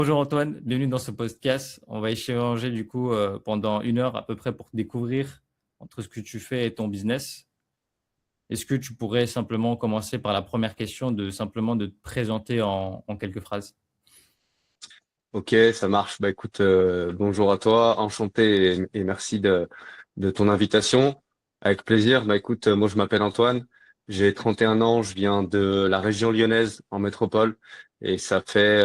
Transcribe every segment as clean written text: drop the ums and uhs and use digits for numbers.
Bonjour Antoine, bienvenue dans ce podcast. On va échanger du coup pendant 1 heure à peu près pour découvrir entre ce que tu fais et ton business. Est-ce que tu pourrais simplement commencer par la première question de te présenter en quelques phrases? Ok, ça marche. Bah écoute, bonjour à toi, enchanté et merci de ton invitation. Avec plaisir. Bah écoute, moi je m'appelle Antoine, j'ai 31 ans, je viens de la région lyonnaise en métropole et ça fait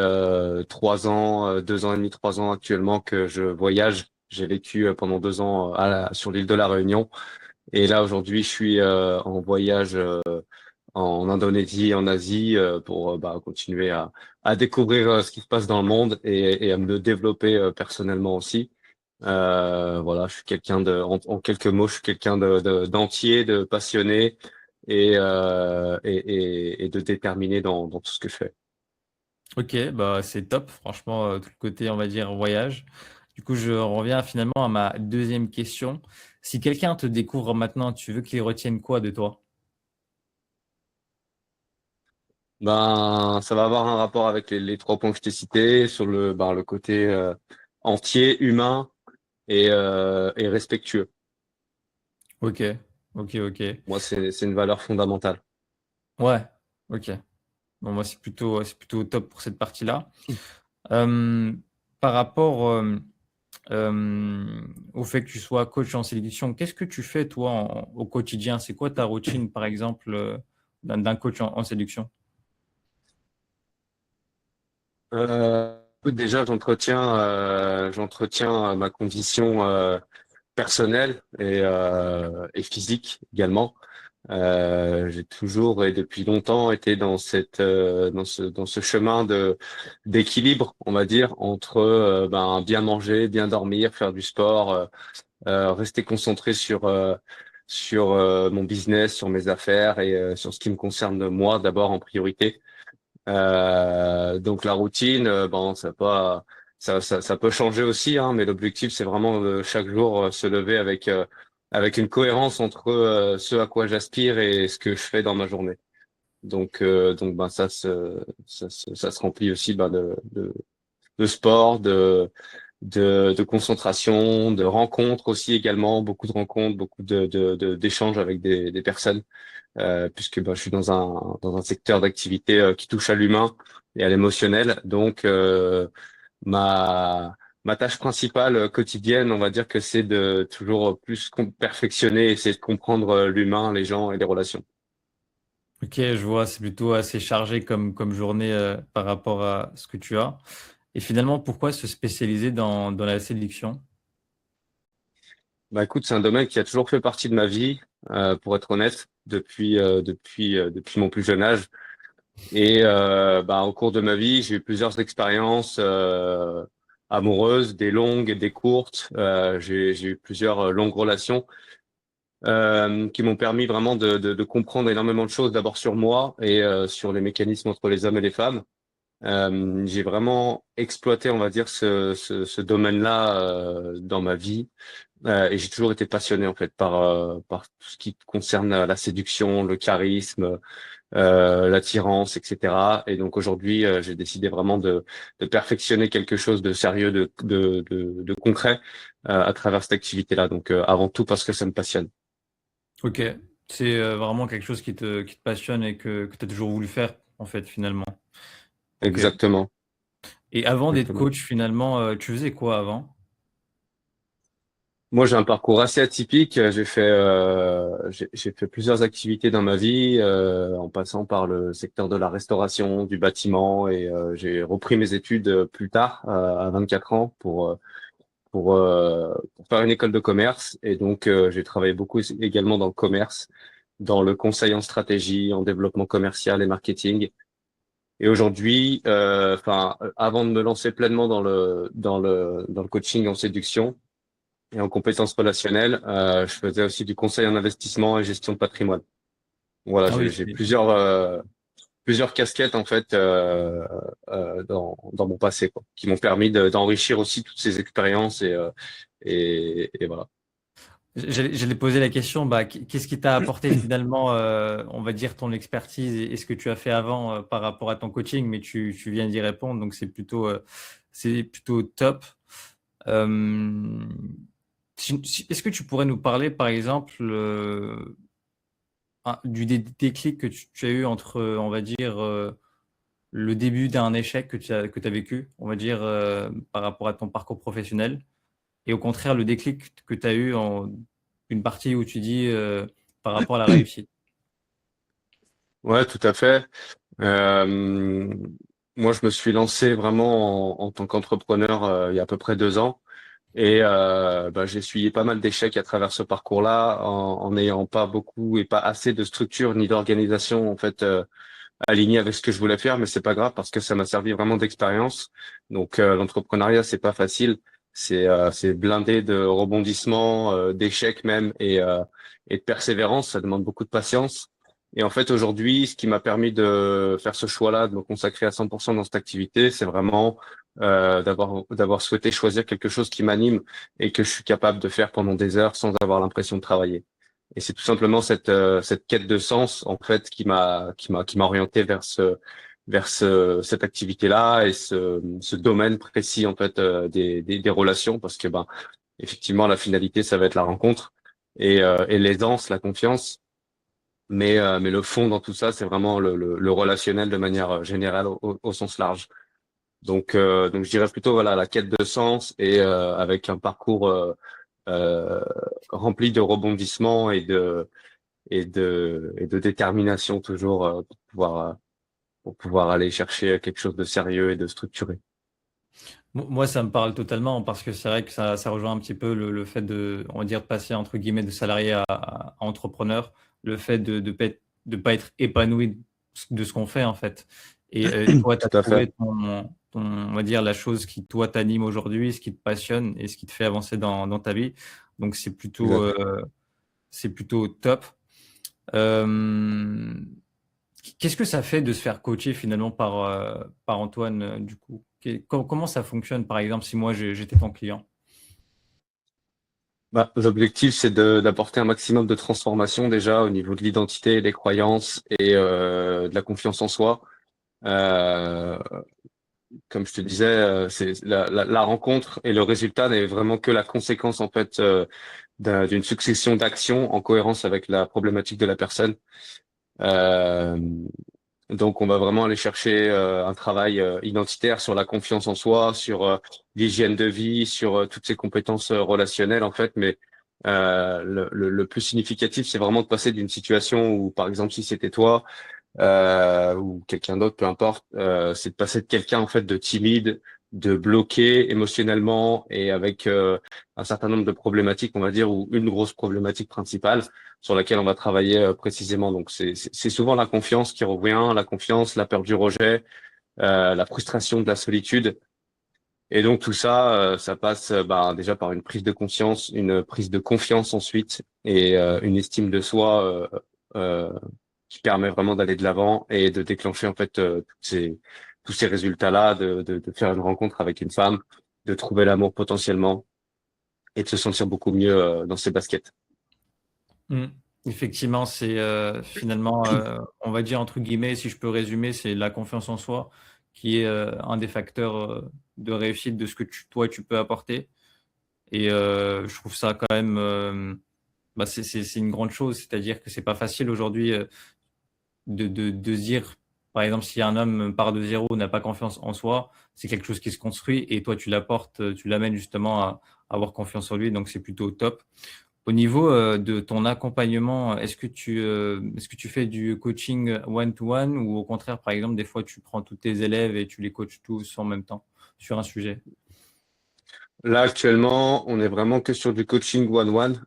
3 ans, 2 ans et demi, 3 ans actuellement que je voyage. J'ai vécu pendant 2 ans sur l'île de la Réunion et là aujourd'hui je suis en voyage en Indonésie, en Asie, pour continuer à découvrir ce qui se passe dans le monde et à me développer personnellement aussi. Voilà, je suis quelqu'un en quelques mots, je suis quelqu'un d'entier, de passionné et de déterminé dans tout ce que je fais. Ok, bah c'est top, franchement, tout le côté, on va dire, voyage. Du coup, je reviens finalement à ma deuxième question. Si quelqu'un te découvre maintenant, tu veux qu'il retienne quoi de toi? Ben, ça va avoir un rapport avec les 3 points que je t'ai cités sur le côté entier, humain et respectueux. Ok, ok. Moi, c'est une valeur fondamentale. Ouais, ok. Bon, moi, c'est plutôt top pour cette partie-là. Euh, Par rapport au fait que tu sois coach en séduction, qu'est-ce que tu fais, toi, au quotidien? C'est quoi ta routine, par exemple, d'un coach en séduction? Écoute, déjà, j'entretiens ma condition personnelle et physique également. J'ai toujours et depuis longtemps été dans ce chemin d'équilibre, on va dire, entre bien manger, bien dormir, faire du sport, rester concentré sur mon business, sur mes affaires et sur ce qui me concerne moi d'abord en priorité. Donc la routine, bon, ça peut changer aussi, hein, mais l'objectif c'est vraiment de chaque jour se lever avec une cohérence entre ce à quoi j'aspire et ce que je fais dans ma journée. Donc ça se remplit aussi de sport, de concentration, de rencontres aussi également, beaucoup de rencontres, beaucoup d'échanges avec des personnes puisque je suis dans un secteur d'activité qui touche à l'humain et à l'émotionnel. Donc, ma ma tâche principale quotidienne, on va dire que c'est de toujours plus perfectionner, essayer de comprendre l'humain, les gens et les relations. Ok, je vois, c'est plutôt assez chargé comme journée par rapport à ce que tu as. Et finalement, pourquoi se spécialiser dans la séduction? Bah écoute, c'est un domaine qui a toujours fait partie de ma vie, pour être honnête, depuis mon plus jeune âge. Et au cours de ma vie, j'ai eu plusieurs expériences amoureuses, des longues et des courtes. J'ai eu plusieurs longues relations qui m'ont permis vraiment de comprendre énormément de choses, d'abord sur moi et sur les mécanismes entre les hommes et les femmes. J'ai vraiment exploité, on va dire, ce domaine-là dans ma vie. Et j'ai toujours été passionné en fait par tout ce qui concerne la séduction, le charisme, l'attirance, etc. Et donc aujourd'hui, j'ai décidé vraiment de perfectionner quelque chose de sérieux, de concret à travers cette activité-là. Donc avant tout parce que ça me passionne. Ok, c'est vraiment quelque chose qui te passionne et que tu as toujours voulu faire, en fait, finalement. Ok. Exactement, Et avant d'être exactement. coach, finalement, tu faisais quoi avant? Moi, j'ai un parcours assez atypique. J'ai fait plusieurs activités dans ma vie, en passant par le secteur de la restauration, du bâtiment, et j'ai repris mes études plus tard, à 24 ans, pour faire une école de commerce. Et donc, j'ai travaillé beaucoup également dans le commerce, dans le conseil en stratégie, en développement commercial et marketing. Et aujourd'hui, avant de me lancer pleinement dans le coaching en séduction et en compétences relationnelles, je faisais aussi du conseil en investissement et gestion de patrimoine. Voilà, Ah oui, j'ai plusieurs casquettes en fait dans mon passé, quoi, qui m'ont permis d'enrichir aussi toutes ces expériences et voilà. j'allais poser la question, bah, qu'est-ce qui t'a apporté finalement, on va dire, ton expertise et ce que tu as fait avant par rapport à ton coaching, mais tu viens d'y répondre, donc c'est plutôt top. Euh, Est-ce que tu pourrais nous parler, par exemple, du déclic que tu as eu entre, on va dire, le début d'un échec que tu as vécu, on va dire, par rapport à ton parcours professionnel, et au contraire, le déclic que tu as eu en une partie où tu dis par rapport à la réussite? Ouais, tout à fait. Euh, Moi, je me suis lancé vraiment en tant qu'entrepreneur il y a à peu près 2 ans. Et j'ai essuyé pas mal d'échecs à travers ce parcours-là, en n'ayant pas beaucoup et pas assez de structure ni d'organisation en fait alignée avec ce que je voulais faire. Mais c'est pas grave parce que ça m'a servi vraiment d'expérience. Donc l'entrepreneuriat, c'est pas facile. C'est blindé de rebondissements, d'échecs même et de persévérance. Ça demande beaucoup de patience. Et en fait, aujourd'hui, ce qui m'a permis de faire ce choix-là, de me consacrer à 100% dans cette activité, c'est vraiment d'avoir souhaité choisir quelque chose qui m'anime et que je suis capable de faire pendant des heures sans avoir l'impression de travailler. Et c'est tout simplement cette quête de sens en fait qui m'a orienté cette activité-là et ce domaine précis en fait des relations parce que ben effectivement la finalité ça va être la rencontre et l'aisance, la confiance. Mais le fond dans tout ça, c'est vraiment le relationnel de manière générale au sens large. Donc je dirais plutôt voilà la quête de sens et avec un parcours euh, rempli de rebondissements et de détermination toujours pour pouvoir aller chercher quelque chose de sérieux et de structuré. Moi, ça me parle totalement parce que c'est vrai que ça rejoint un petit peu le fait de, on va dire, de passer entre guillemets de salarié à entrepreneur, le fait de pas être épanoui de ce qu'on fait en fait. Et toi, tu as Tout à fait, trouvé on va dire, la chose qui, toi, t'anime aujourd'hui, ce qui te passionne et ce qui te fait avancer dans ta vie. Donc, exact. c'est plutôt top. Euh, Qu'est-ce que ça fait de se faire coacher finalement par Antoine, du coup? Comment ça fonctionne, par exemple, si moi j'étais ton client? Bah, l'objectif, c'est d'apporter un maximum de transformation déjà au niveau de l'identité, des croyances et de la confiance en soi. Euh, Comme je te disais, c'est la rencontre et le résultat n'est vraiment que la conséquence en fait d'une succession d'actions en cohérence avec la problématique de la personne. Euh, donc, on va vraiment aller chercher un travail identitaire sur la confiance en soi, sur l'hygiène de vie, sur toutes ces compétences relationnelles en fait. Mais le plus significatif, c'est vraiment de passer d'une situation où, par exemple, si c'était toi ou quelqu'un d'autre, peu importe, c'est de passer de quelqu'un en fait de timide, de bloqué émotionnellement et avec un certain nombre de problématiques, on va dire, ou une grosse problématique principale sur laquelle on va travailler précisément. Donc c'est souvent la confiance qui revient, la confiance, la peur du rejet, la frustration de la solitude. Et donc tout ça, ça passe déjà par une prise de conscience, une prise de confiance ensuite et une estime de soi euh, qui permet vraiment d'aller de l'avant et de déclencher en fait tous ces résultats-là, de faire une rencontre avec une femme, de trouver l'amour potentiellement et de se sentir beaucoup mieux dans ses baskets. Mm. Effectivement, c'est finalement, on va dire entre guillemets, si je peux résumer, c'est la confiance en soi qui est un des facteurs de réussite de ce que toi, tu peux apporter. Et je trouve ça quand même, c'est une grande chose, c'est-à-dire que c'est pas facile aujourd'hui de se dire, par exemple, si un homme part de zéro, n'a pas confiance en soi, c'est quelque chose qui se construit et toi, tu l'apportes, tu l'amènes justement à avoir confiance en lui, donc c'est plutôt top. Au niveau de ton accompagnement, est-ce que tu fais du coaching one-to-one ou au contraire, par exemple, des fois, tu prends tous tes élèves et tu les coaches tous en même temps sur un sujet? Là, actuellement, on est vraiment que sur du coaching one-one.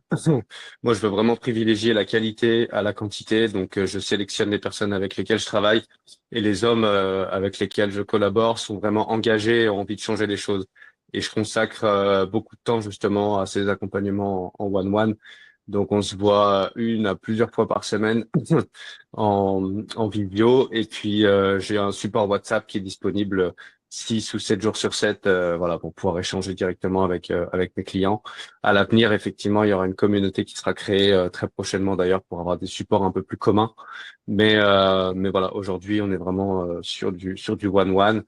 Moi, je veux vraiment privilégier la qualité à la quantité. Donc, je sélectionne les personnes avec lesquelles je travaille et les hommes avec lesquels je collabore sont vraiment engagés et ont envie de changer les choses. Et je consacre beaucoup de temps justement à ces accompagnements en one-one. Donc, on se voit une à plusieurs fois par semaine en vidéo. Et puis, j'ai un support WhatsApp qui est disponible 6 ou 7 jours sur 7, voilà, pour pouvoir échanger directement avec mes clients. À l'avenir, effectivement, il y aura une communauté qui sera créée très prochainement d'ailleurs pour avoir des supports un peu plus communs. Mais voilà, aujourd'hui, on est vraiment sur du one-one.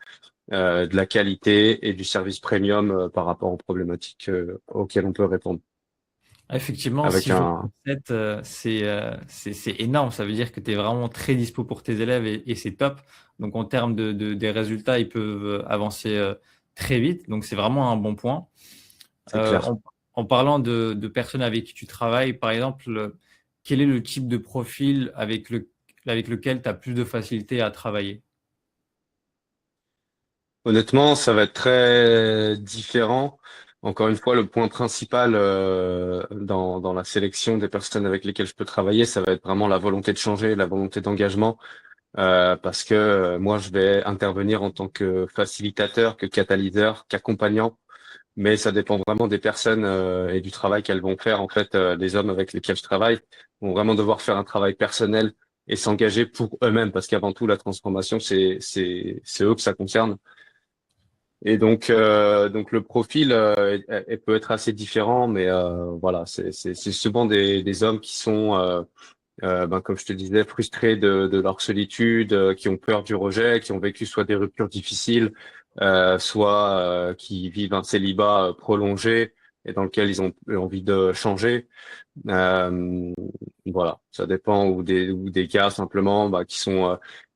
de la qualité et du service premium par rapport aux problématiques auxquelles on peut répondre. Effectivement, Avec 6 jours un, sur 7, c'est énorme. Ça veut dire que tu es vraiment très dispo pour tes élèves et c'est top. Donc, en termes des résultats, ils peuvent avancer très vite. Donc, c'est vraiment un bon point. c'est clair. En parlant de personnes avec qui tu travailles, par exemple, quel est le type de profil avec lequel tu as plus de facilité à travailler? Honnêtement, ça va être très différent. Encore une fois, le point principal dans la sélection des personnes avec lesquelles je peux travailler, ça va être vraiment la volonté de changer, la volonté d'engagement, parce que moi, je vais intervenir en tant que facilitateur, que catalyseur, qu'accompagnant, mais ça dépend vraiment des personnes et du travail qu'elles vont faire. En fait, les hommes avec lesquels je travaille vont vraiment devoir faire un travail personnel et s'engager pour eux-mêmes, parce qu'avant tout, la transformation, c'est eux que ça concerne. Et donc le profil peut être assez différent, mais voilà, c'est souvent des hommes qui sont, comme je te disais, frustrés de leur solitude, qui ont peur du rejet, qui ont vécu soit des ruptures difficiles, soit qui vivent un célibat prolongé et dans lequel ils ont envie de changer. Euh, voilà, ça dépend ou des cas simplement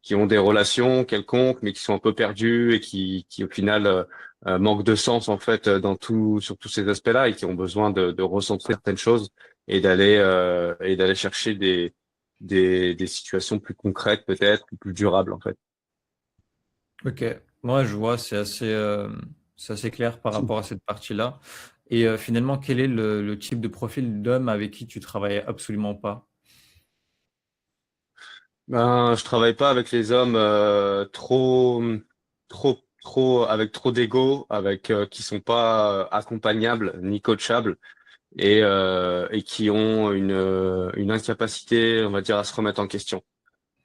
qui ont des relations quelconques, mais qui sont un peu perdus et qui au final manquent de sens en fait dans tout sur tous ces aspects-là et qui ont besoin de recentrer certaines choses et d'aller chercher des situations plus concrètes peut-être, ou plus durables en fait. Ok, moi je vois, c'est assez clair par rapport à cette partie-là. Et finalement, quel est le type de profil d'homme avec qui tu travailles absolument pas? Ben, je travaille pas avec les hommes trop avec trop d'ego, avec qui sont pas accompagnables ni coachables et qui ont une incapacité, on va dire, à se remettre en question.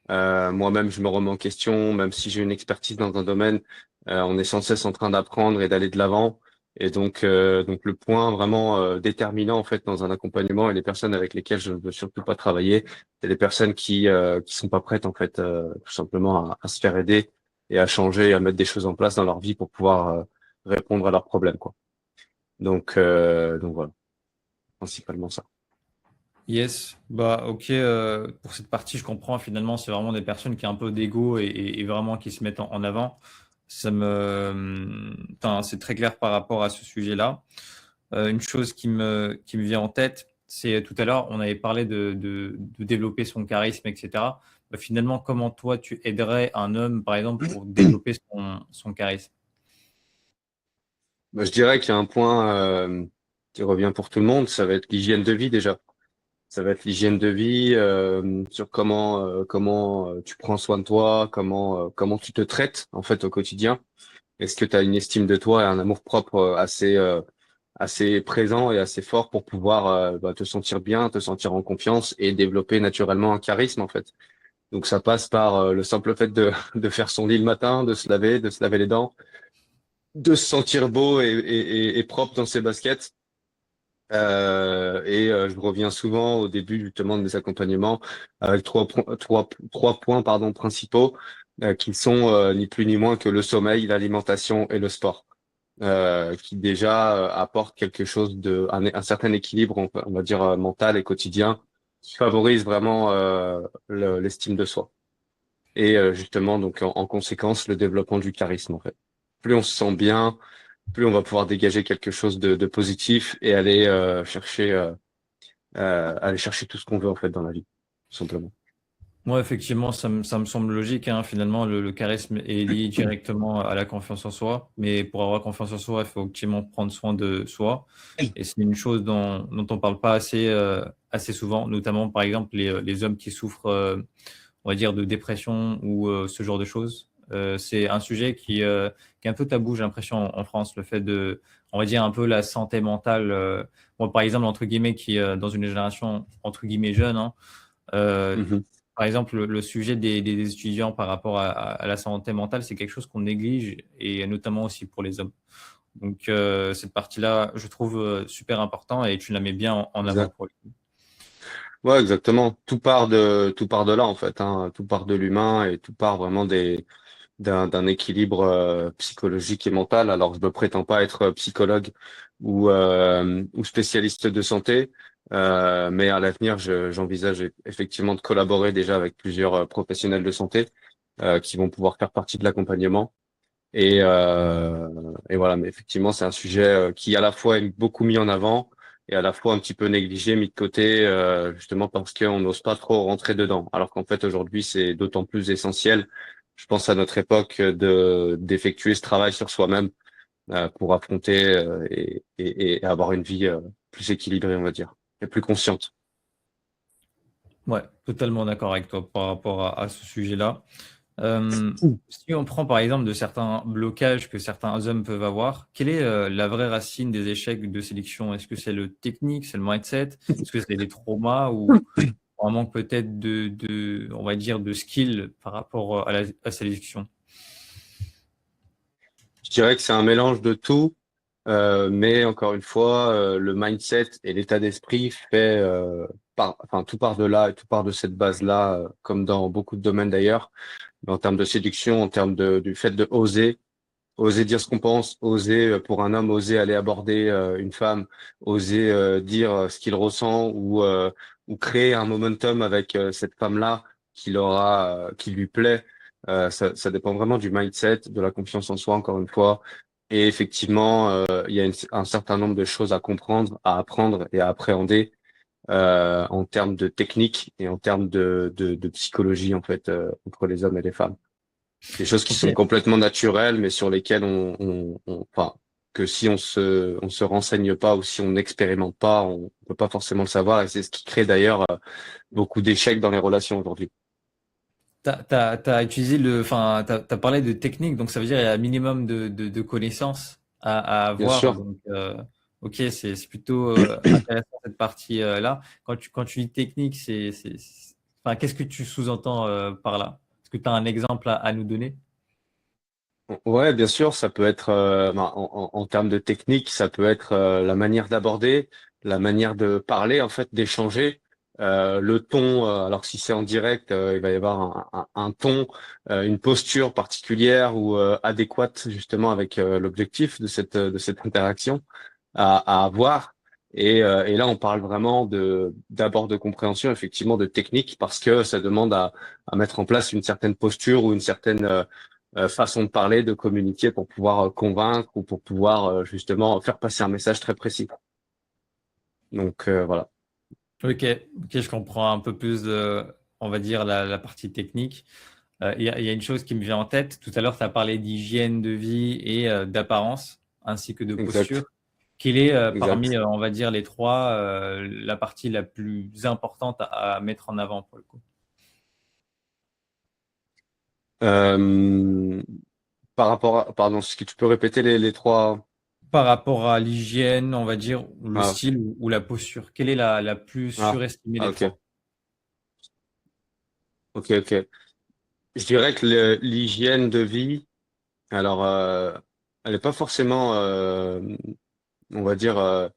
Moi-même, je me remets en question, même si j'ai une expertise dans un domaine, on est sans cesse en train d'apprendre et d'aller de l'avant. Et donc le point vraiment déterminant en fait dans un accompagnement et les personnes avec lesquelles je ne veux surtout pas travailler, c'est les personnes qui sont pas prêtes en fait tout simplement à se faire aider et à changer et à mettre des choses en place dans leur vie pour pouvoir répondre à leurs problèmes quoi. Donc voilà, principalement ça. Yes, bah ok, pour cette partie, je comprends finalement, c'est vraiment des personnes qui ont un peu d'ego et vraiment qui se mettent en avant. Enfin, c'est très clair par rapport à ce sujet-là. Une chose qui me vient en tête, c'est tout à l'heure, on avait parlé de développer son charisme, etc. Bah, finalement, comment toi, tu aiderais un homme, par exemple, pour développer son charisme? Bah, je dirais qu'il y a un point qui revient pour tout le monde, ça va être l'hygiène de vie déjà. Ça va être l'hygiène de vie sur comment tu prends soin de toi, comment tu te traites en fait au quotidien. Est-ce que tu as une estime de toi et un amour-propre assez présent et assez fort pour pouvoir te sentir bien, te sentir en confiance et développer naturellement un charisme en fait. Donc ça passe par le simple fait de faire son lit le matin, de se laver les dents, de se sentir beau et propre dans ses baskets. Je reviens souvent au début justement de mes accompagnements avec trois points pardon, principaux qui sont ni plus ni moins que le sommeil, l'alimentation et le sport, qui déjà apportent quelque chose un certain équilibre, on va dire mental et quotidien, qui favorise vraiment l'estime de soi. Et justement donc en conséquence le développement du charisme en fait. Plus on se sent bien, plus on va pouvoir dégager quelque chose de positif et aller chercher tout ce qu'on veut en fait dans la vie, tout simplement. Moi, effectivement, ça me semble logique, hein. Finalement, le charisme est lié directement à la confiance en soi. Mais pour avoir confiance en soi, il faut effectivement prendre soin de soi. Et c'est une chose dont on parle pas assez souvent, notamment, par exemple, les hommes qui souffrent, on va dire, de dépression ou ce genre de choses. C'est un sujet qui est un peu tabou, j'ai l'impression, en France, le fait on va dire, un peu la santé mentale. Moi, par exemple, entre guillemets, qui dans une génération, entre guillemets, jeune, hein, euh, Mhm. par exemple, le sujet des étudiants par rapport à la santé mentale, c'est quelque chose qu'on néglige et notamment aussi pour les hommes. Donc, cette partie-là, je trouve super important et tu la mets bien en avant Exact. pour lui. Ouais, exactement. Tout part de là en fait, hein. Tout part de l'humain et tout part vraiment d'un équilibre psychologique et mental. Alors, je ne me prétends pas être psychologue ou spécialiste de santé, mais à l'avenir, j'envisage effectivement de collaborer déjà avec plusieurs professionnels de santé qui vont pouvoir faire partie de l'accompagnement. Et voilà, mais effectivement, c'est un sujet qui à la fois est beaucoup mis en avant et à la fois un petit peu négligé, mis de côté, justement parce qu'on n'ose pas trop rentrer dedans. Alors qu'en fait, aujourd'hui, c'est d'autant plus essentiel, je pense à notre époque, d'effectuer ce travail sur soi-même pour affronter et avoir une vie plus équilibrée, on va dire, et plus consciente. Ouais, totalement d'accord avec toi par rapport à ce sujet-là. Mm. Si on prend par exemple de certains blocages que certains hommes peuvent avoir, quelle est la vraie racine des échecs de sélection? Est-ce que c'est le technique, c'est le mindset? Est-ce que c'est des traumas ou un manque peut-être on va dire, de skill par rapport à la sélection? Je dirais que c'est un mélange de tout. Mais encore une fois, le mindset et l'état d'esprit fait, enfin tout part de là et tout part de cette base-là, comme dans beaucoup de domaines d'ailleurs. Mais en termes de séduction, en termes du fait de oser dire ce qu'on pense, oser pour un homme, oser aller aborder une femme, oser dire ce qu'il ressent ou créer un momentum avec cette femme-là qui lui plaît. Ça dépend vraiment du mindset, de la confiance en soi, encore une fois. Et effectivement, il y a un certain nombre de choses à comprendre, à apprendre et à appréhender en termes de technique et en termes de psychologie en fait entre les hommes et les femmes. Des choses qui Ok. sont complètement naturelles, mais sur lesquelles enfin, que si on se renseigne pas ou si on n'expérimente pas, on peut pas forcément le savoir. Et c'est ce qui crée d'ailleurs beaucoup d'échecs dans les relations aujourd'hui. T'as utilisé enfin, t'as parlé de technique, donc ça veut dire qu'il y a un minimum de connaissances à Bien avoir. sûr. Donc, ok, c'est plutôt intéressant cette partie-là. Quand tu dis technique, enfin, qu'est-ce que tu sous-entends par là? Est-ce que tu as un exemple à nous donner? Ouais, bien sûr, ça peut être en termes de technique, ça peut être la manière d'aborder, la manière de parler, en fait, d'échanger, le ton. Alors si c'est en direct, il va y avoir un ton, une posture particulière ou adéquate justement avec l'objectif de cette interaction à avoir. Et là, on parle vraiment d'abord de compréhension, effectivement, de technique, parce que ça demande à mettre en place une certaine posture ou une certaine façon de parler, de communiquer pour pouvoir convaincre ou pour pouvoir justement faire passer un message très précis. Donc voilà. Ok, ok, je comprends un peu plus, on va dire, la partie technique. Il y a une chose qui me vient en tête. Tout à l'heure, tu as parlé d'hygiène de vie et d'apparence, ainsi que de posture. Exact, Quelle est, parmi, exact. on va dire, les trois, la partie la plus importante à mettre en avant pour le coup? Euh, Par rapport à, pardon, est-ce que tu peux répéter les trois? Par rapport à l'hygiène, on va dire, ou le Ah, style ou la posture, quelle est la plus ah, surestimée ah, des ok, trois? ok. Je dirais que l'hygiène de vie, alors, elle n'est pas forcément, on va dire,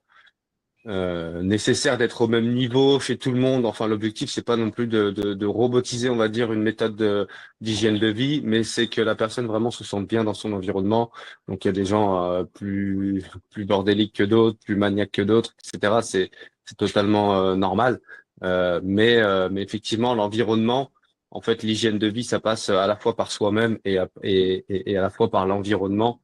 nécessaire d'être au même niveau chez tout le monde. Enfin, l'objectif, c'est pas non plus de robotiser, on va dire, une méthode d'hygiène de vie, mais c'est que la personne vraiment se sente bien dans son environnement. Donc, il y a des gens plus bordéliques que d'autres, plus maniaques que d'autres, etc. C'est totalement normal. Mais effectivement, l'environnement, en fait, l'hygiène de vie, ça passe à la fois par soi-même et à la fois par l'environnement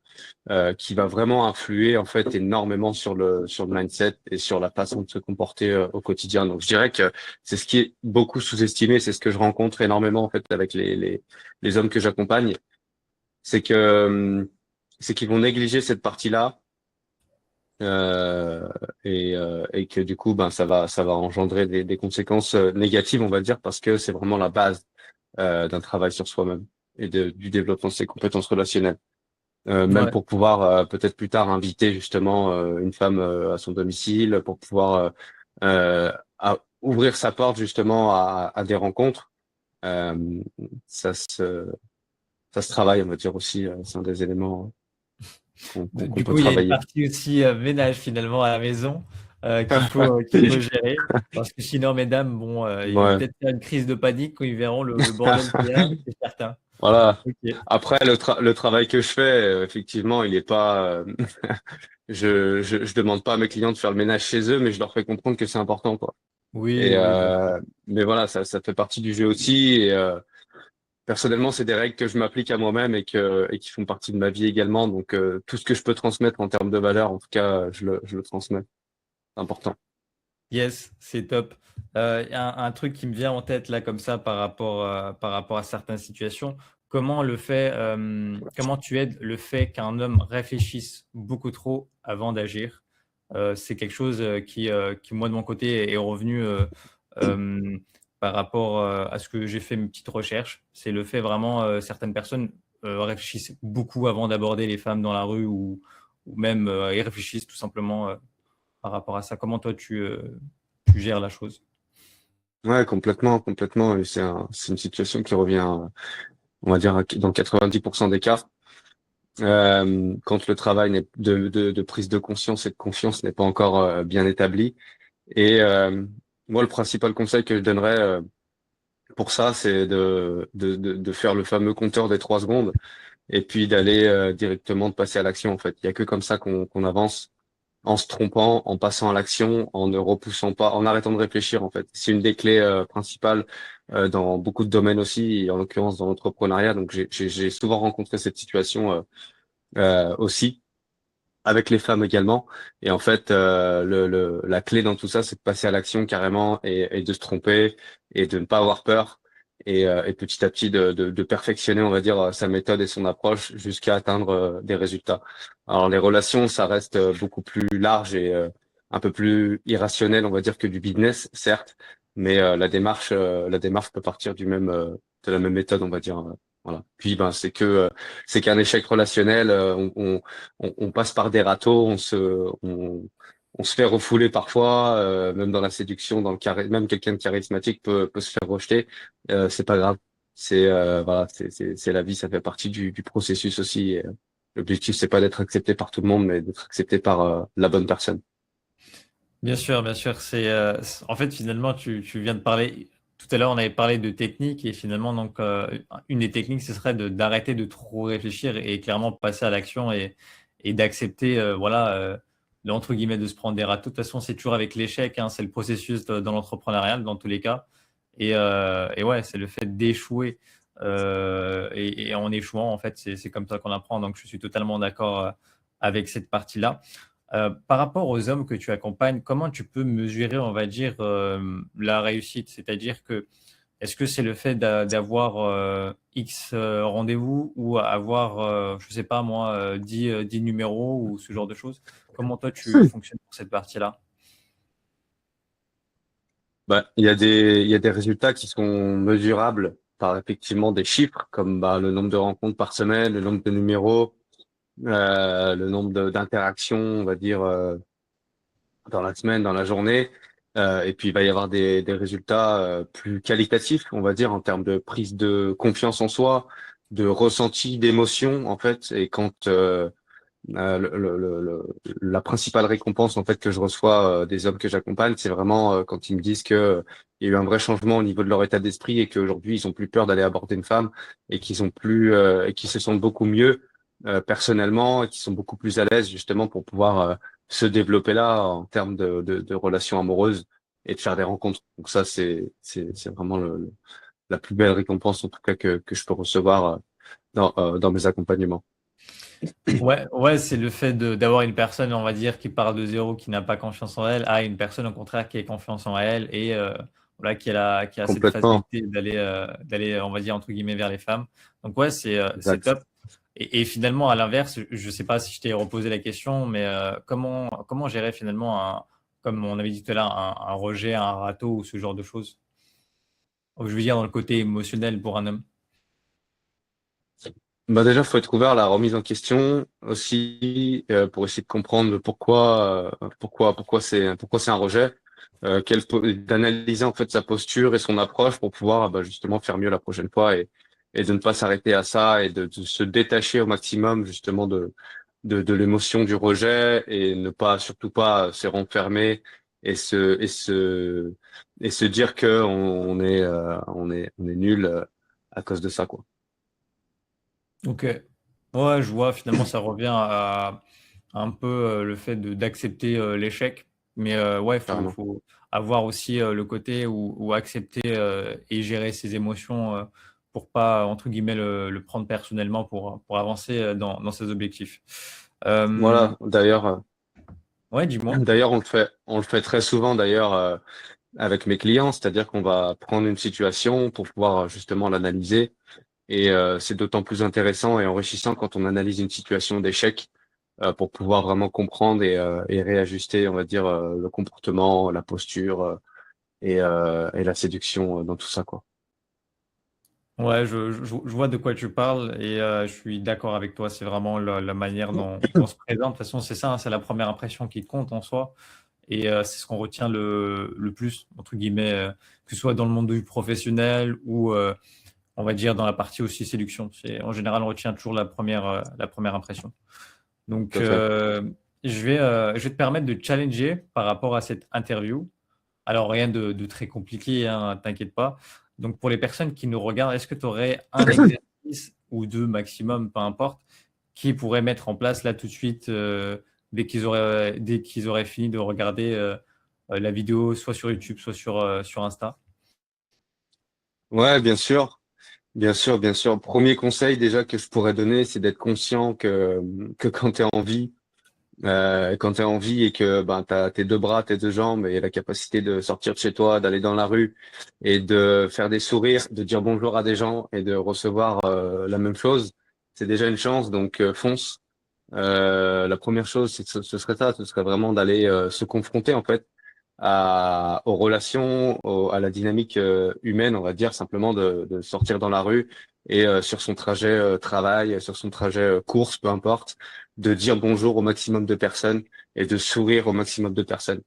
qui va vraiment influer en fait énormément sur le mindset et sur la façon de se comporter au quotidien. Donc je dirais que c'est ce qui est beaucoup sous-estimé, c'est ce que je rencontre énormément en fait avec les hommes que j'accompagne, c'est que c'est qu'ils vont négliger cette partie-là euh, et que du coup ben ça va engendrer des conséquences négatives on va dire parce que c'est vraiment la base d'un travail sur soi-même et du développement de ses compétences relationnelles. Même Ouais. pour pouvoir peut-être plus tard inviter justement une femme à son domicile, pour pouvoir ouvrir sa porte justement à des rencontres. Euh, ça se ça se travaille, on va dire aussi. C'est un des éléments qu'on Du peut coup, il y a une travailler. partie aussi ménage finalement à la maison qu'il faut gérer. Parce que sinon, mesdames, bon, ils vont Ouais. peut-être faire une crise de panique quand ils verront le bordel qu'il y a, c'est certain. Voilà. Ok. Après, le travail que je fais, effectivement, il est pas. Je demande pas à mes clients de faire le ménage chez eux, mais je leur fais comprendre que c'est important, quoi. Oui, Et oui, bien sûr. mais voilà, ça fait partie du jeu aussi. Et personnellement, c'est des règles que je m'applique à moi-même et qui font partie de ma vie également. Donc tout ce que je peux transmettre en termes de valeur, en tout cas, je le transmets. C'est important. Yes, c'est top. Un truc qui me vient en tête là comme ça par rapport à certaines situations, comment tu aides le fait qu'un homme réfléchisse beaucoup trop avant d'agir? C'est quelque chose qui, moi de mon côté, est revenu euh, par rapport à ce que j'ai fait mes petites recherches. C'est le fait vraiment, certaines personnes réfléchissent beaucoup avant d'aborder les femmes dans la rue ou même ils réfléchissent tout simplement par rapport à ça. Comment toi tu gères la chose? Ouais, complètement, complètement. Et c'est une situation qui revient, on va dire, dans 90% des cas. Quand le travail de prise de conscience et de confiance n'est pas encore bien établi. Et moi, le principal conseil que je donnerais pour ça, c'est de faire le fameux compteur des 3 secondes et puis d'aller directement de passer à l'action. En fait, il y a que comme ça qu'on avance, en se trompant, en passant à l'action, en ne repoussant pas, en arrêtant de réfléchir. En fait, c'est une des clés principales dans beaucoup de domaines aussi, et en l'occurrence dans l'entrepreneuriat. Donc, j'ai souvent rencontré cette situation aussi avec les femmes également. Et en fait, la clé dans tout ça, c'est de passer à l'action carrément et de se tromper et de ne pas avoir peur et petit à petit de perfectionner, on va dire, sa méthode et son approche jusqu'à atteindre des résultats. Alors les relations, ça reste beaucoup plus large et un peu plus irrationnel, on va dire, que du business, certes, mais la démarche peut partir de la même méthode, on va dire. Voilà. Puis ben c'est qu'un échec relationnel. On passe par des râteaux, on se fait refouler parfois, même dans la séduction, même quelqu'un de charismatique peut se faire rejeter. C'est pas grave. Voilà, c'est la vie, ça fait partie du processus aussi. Et, l'objectif, c'est pas d'être accepté par tout le monde, mais d'être accepté par la bonne personne. Bien sûr, bien sûr. En fait, finalement, tu viens de parler. Tout à l'heure, on avait parlé de technique et finalement, donc, une des techniques, ce serait d'arrêter de trop réfléchir et clairement passer à l'action et d'accepter, voilà, entre guillemets, de se prendre des râteaux. De toute façon, c'est toujours avec l'échec, hein, c'est le processus dans l'entrepreneuriat, dans tous les cas. Et ouais, c'est le fait d'échouer. Et en échouant, en fait, c'est comme ça qu'on apprend. Donc, je suis totalement d'accord avec cette partie-là. Par rapport aux hommes que tu accompagnes, comment tu peux mesurer, on va dire, la réussite? C'est-à-dire que, est-ce que c'est le fait d'avoir X rendez-vous ou avoir, je ne sais pas moi, 10 numéros ou ce genre de choses? Comment toi tu fonctionnes pour cette partie-là? Bah, il y a des résultats qui sont mesurables par effectivement des chiffres, comme bah, le nombre de rencontres par semaine, le nombre de numéros, le nombre d'interactions, on va dire, dans la semaine, dans la journée. Et puis, il va y avoir des résultats plus qualitatifs, on va dire, en termes de prise de confiance en soi, de ressenti d'émotion, en fait. Et quand la principale récompense, en fait, que je reçois des hommes que j'accompagne, c'est vraiment quand ils me disent que il y a eu un vrai changement au niveau de leur état d'esprit et qu'aujourd'hui, ils ont plus peur d'aller aborder une femme et qu'ils ont plus et qu'ils se sentent beaucoup mieux personnellement et qu'ils sont beaucoup plus à l'aise justement pour pouvoir se développer là en termes de relations amoureuses et de faire des rencontres. Donc ça, c'est vraiment la plus belle récompense en tout cas que je peux recevoir dans mes accompagnements. Ouais, ouais, c'est le fait d'avoir une personne, on va dire, qui part de zéro, qui n'a pas confiance en elle, à une personne au contraire qui a confiance en elle et voilà, qui a cette Complètement. facilité d'aller, on va dire, entre guillemets, vers les femmes. Donc ouais, c'est Exact. top. Et finalement, à l'inverse, je ne sais pas si je t'ai reposé la question, mais comment gérer finalement, comme on avait dit tout à l'heure, un rejet, un râteau ou ce genre de choses? Je veux dire, dans le côté émotionnel pour un homme. Bah déjà, faut être ouvert à la remise en question aussi pour essayer de comprendre pourquoi c'est un rejet, d'analyser en fait sa posture et son approche pour pouvoir bah, justement faire mieux la prochaine fois et de ne pas s'arrêter à ça et de se détacher au maximum justement de l'émotion du rejet et ne pas surtout pas se renfermer et se dire que on est nul à cause de ça quoi. Ok. Ouais, je vois, finalement, ça revient à un peu le fait d'accepter l'échec. Mais ouais, Carrément. faut avoir aussi le côté où accepter et gérer ses émotions pour pas, entre guillemets, le prendre personnellement pour avancer dans ses objectifs. Euh, Voilà. D'ailleurs, ouais, dis-moi. d'ailleurs, on le fait très souvent d'ailleurs avec mes clients, c'est-à-dire qu'on va prendre une situation pour pouvoir justement l'analyser. Et c'est d'autant plus intéressant et enrichissant quand on analyse une situation d'échec pour pouvoir vraiment comprendre et réajuster, on va dire, le comportement, la posture et la séduction dans tout ça, quoi. Ouais, je vois de quoi tu parles et je suis d'accord avec toi. C'est vraiment la manière dont on se présente. De toute façon, c'est ça, hein, c'est la première impression qui compte en soi. Et c'est ce qu'on retient le plus, entre guillemets, que ce soit dans le monde du professionnel ou, on va dire, dans la partie aussi séduction. En général, on retient toujours la première impression. Tout Donc, à fait. je vais te permettre de challenger par rapport à cette interview. Alors, rien de très compliqué, hein, t'inquiète pas. Donc, pour les personnes qui nous regardent, est-ce que tu aurais un exercice ou deux maximum, peu importe, qui pourraient mettre en place là tout de suite dès qu'ils auraient fini de regarder la vidéo, soit sur YouTube, soit sur Insta? Ouais, bien sûr. Bien sûr, bien sûr. Premier conseil déjà que je pourrais donner, c'est d'être conscient que quand tu es en vie et que ben, tu as tes deux bras, tes deux jambes et la capacité de sortir de chez toi, d'aller dans la rue et de faire des sourires, de dire bonjour à des gens et de recevoir la même chose, c'est déjà une chance, donc fonce. La première chose, ce serait ça, ce serait vraiment d'aller se confronter en fait aux relations, à la dynamique humaine, on va dire simplement de sortir dans la rue et sur son trajet travail, sur son trajet course, peu importe, de dire bonjour au maximum de personnes et de sourire au maximum de personnes.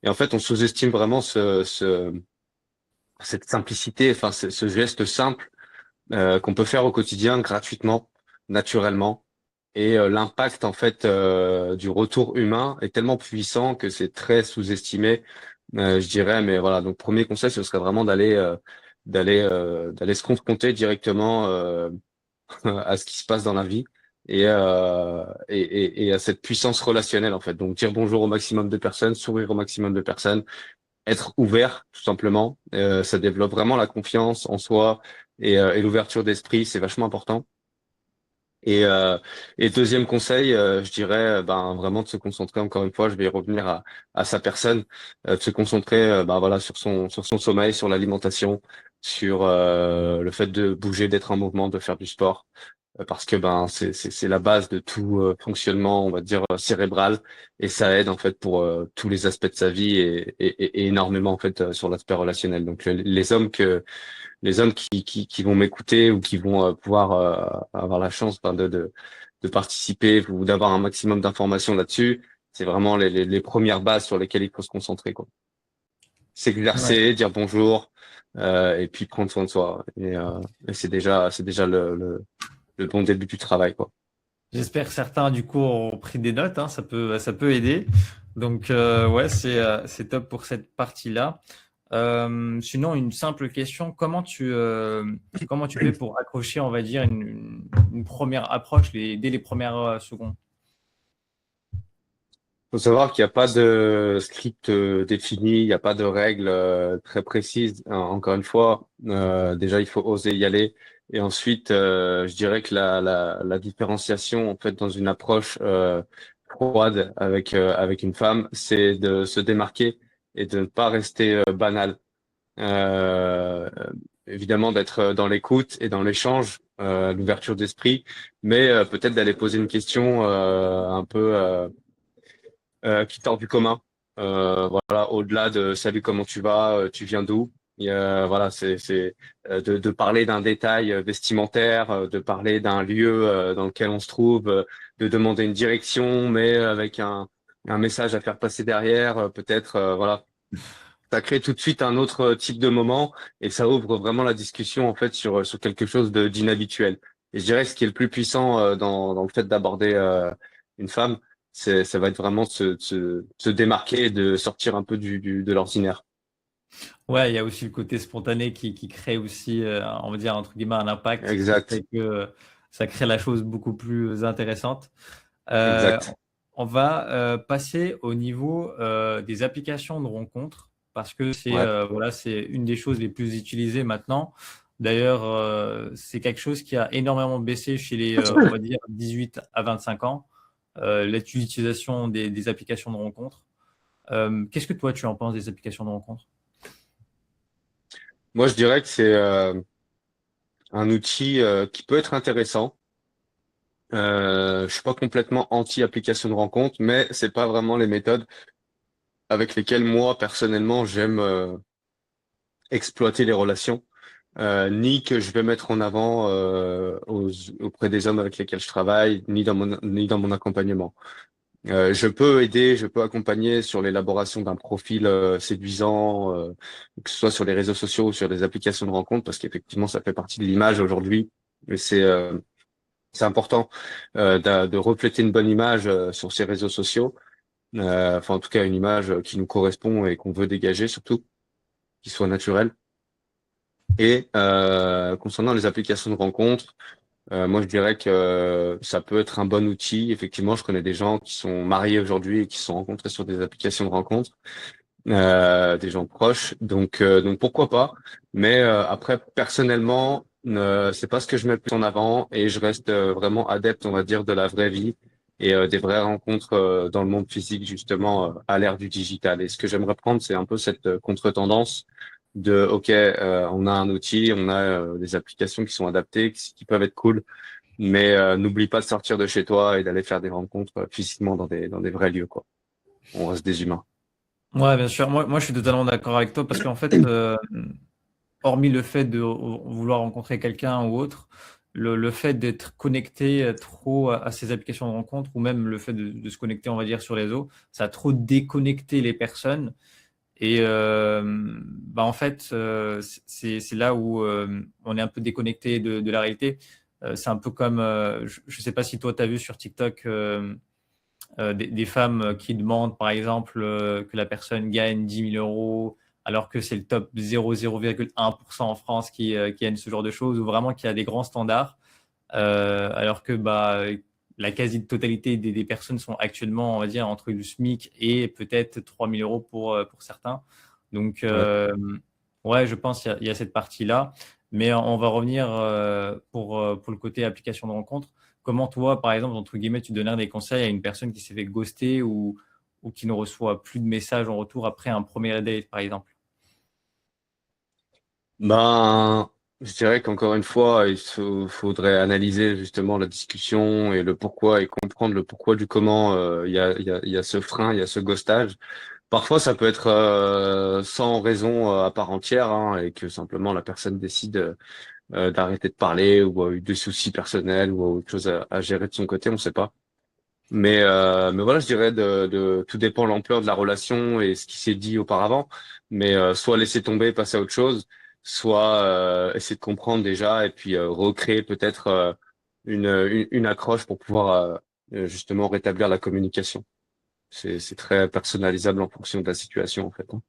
Et en fait, on sous-estime vraiment cette simplicité, enfin ce geste simple qu'on peut faire au quotidien gratuitement, naturellement. Et l'impact en fait du retour humain est tellement puissant que c'est très sous-estimé, je dirais. Mais voilà, donc premier conseil, ce serait vraiment d'aller se confronter directement à ce qui se passe dans la vie et à cette puissance relationnelle en fait. Donc dire bonjour au maximum de personnes, sourire au maximum de personnes, être ouvert tout simplement. Ça développe vraiment la confiance en soi et l'ouverture d'esprit, c'est vachement important. Et, euh, et deuxième conseil, je dirais ben vraiment de se concentrer encore une fois, je vais y revenir à sa personne, de se concentrer ben voilà sur son sommeil, sur l'alimentation, sur le fait de bouger, d'être en mouvement, de faire du sport, parce que ben c'est la base de tout fonctionnement, on va dire cérébral, et ça aide en fait pour tous les aspects de sa vie et énormément en fait sur l'aspect relationnel. Donc les hommes qui vont m'écouter ou qui vont pouvoir avoir la chance ben, de participer ou d'avoir un maximum d'informations là-dessus, c'est vraiment les premières bases sur lesquelles il faut se concentrer, quoi. Ouais. S'exercer, dire bonjour, et puis prendre soin de soi. Et c'est déjà le bon début du travail, quoi. J'espère que certains, du coup, ont pris des notes, hein, ça peut aider. Donc, ouais, c'est top pour cette partie-là. Sinon, une simple question, comment tu fais pour accrocher, on va dire, une première approche dès les premières secondes? Faut savoir qu'il n'y a pas de script défini, il n'y a pas de règles très précises. Encore une fois, déjà il faut oser y aller. Et ensuite, je dirais que la différenciation en fait dans une approche froide avec une femme, c'est de se démarquer et de ne pas rester banal. Euh, Évidemment d'être dans l'écoute et dans l'échange, l'ouverture d'esprit, mais peut-être d'aller poser une question un peu qui sort du commun. Voilà, au-delà de salut, comment tu vas, tu viens d'où? Voilà, c'est de parler d'un détail vestimentaire, de parler d'un lieu dans lequel on se trouve, de demander une direction, mais avec un message à faire passer derrière, peut-être, voilà. Ça crée tout de suite un autre type de moment et ça ouvre vraiment la discussion en fait sur quelque chose de d'inhabituel. Et je dirais que ce qui est le plus puissant dans le fait d'aborder une femme, ça va être vraiment se démarquer et de sortir un peu de l'ordinaire. Ouais, il y a aussi le côté spontané qui crée aussi, on va dire, entre guillemets, un impact qui Exact. fait que ça crée la chose beaucoup plus intéressante. Euh, Exact. on va passer au niveau des applications de rencontres parce que c'est Ouais. voilà, c'est une des choses les plus utilisées maintenant. D'ailleurs, c'est quelque chose qui a énormément baissé chez les, on va dire, 18 à 25 ans, l'utilisation des applications de rencontres. Qu'est-ce que toi, tu en penses des applications de rencontres? Moi, je dirais que c'est un outil qui peut être intéressant. Je suis pas complètement anti-application de rencontre, mais c'est pas vraiment les méthodes avec lesquelles moi personnellement j'aime exploiter les relations, ni que je vais mettre en avant auprès des hommes avec lesquels je travaille, ni dans mon accompagnement. Je peux aider, je peux accompagner sur l'élaboration d'un profil séduisant, que ce soit sur les réseaux sociaux ou sur des applications de rencontre, parce qu'effectivement ça fait partie de l'image aujourd'hui. Et c'est important de refléter une bonne image sur ces réseaux sociaux. Enfin, en tout cas, une image qui nous correspond et qu'on veut dégager, surtout, qui soit naturelle. Et concernant les applications de rencontres, moi, je dirais que ça peut être un bon outil. Effectivement, je connais des gens qui sont mariés aujourd'hui et qui se sont rencontrés sur des applications de rencontres, des gens proches. Donc pourquoi pas. Mais après, personnellement, c'est pas ce que je mets le plus en avant et je reste vraiment adepte, on va dire, de la vraie vie et des vraies rencontres dans le monde physique, justement, à l'ère du digital. Et ce que j'aimerais prendre, c'est un peu cette contre-tendance de, OK, on a un outil, on a des applications qui sont adaptées, qui peuvent être cool, mais n'oublie pas de sortir de chez toi et d'aller faire des rencontres physiquement dans des vrais lieux, quoi. On reste des humains. Ouais, bien sûr. Moi, je suis totalement d'accord avec toi parce qu'en fait, hormis le fait de vouloir rencontrer quelqu'un ou autre, le fait d'être connecté trop à ces applications de rencontre ou même le fait de se connecter, on va dire, sur les réseaux, ça a trop déconnecté les personnes. Et bah en fait, c'est là où on est un peu déconnecté de la réalité. C'est un peu comme, je ne sais pas si toi, tu as vu sur TikTok des femmes qui demandent, par exemple, que la personne gagne 10 000 euros, alors que c'est le top 0,1% en France qui gagne ce genre de choses, ou vraiment qui a des grands standards, alors que bah, la quasi-totalité des personnes sont actuellement, on va dire, entre le SMIC et peut-être 3 000 euros pour certains. Donc, Ouais. ouais, je pense qu'il y a cette partie-là. Mais on va revenir pour le côté application de rencontre. Comment toi, par exemple, entre guillemets, tu donnerais des conseils à une personne qui s'est fait ghoster ou qui ne reçoit plus de messages en retour après un premier date, par exemple? Ben, je dirais qu'encore une fois, faudrait analyser justement la discussion et le pourquoi et comprendre le pourquoi du comment il y a ce frein, il y a ce ghostage. Parfois, ça peut être sans raison à part entière hein, et que simplement la personne décide d'arrêter de parler ou a eu des soucis personnels ou a autre chose à gérer de son côté, on sait pas. Mais voilà, je dirais tout dépend de l'ampleur de la relation et ce qui s'est dit auparavant. Mais soit laisser tomber, passer à autre chose, soit essayer de comprendre déjà et puis recréer peut-être une accroche pour pouvoir justement rétablir la communication. C'est très personnalisable en fonction de la situation en fait, hein.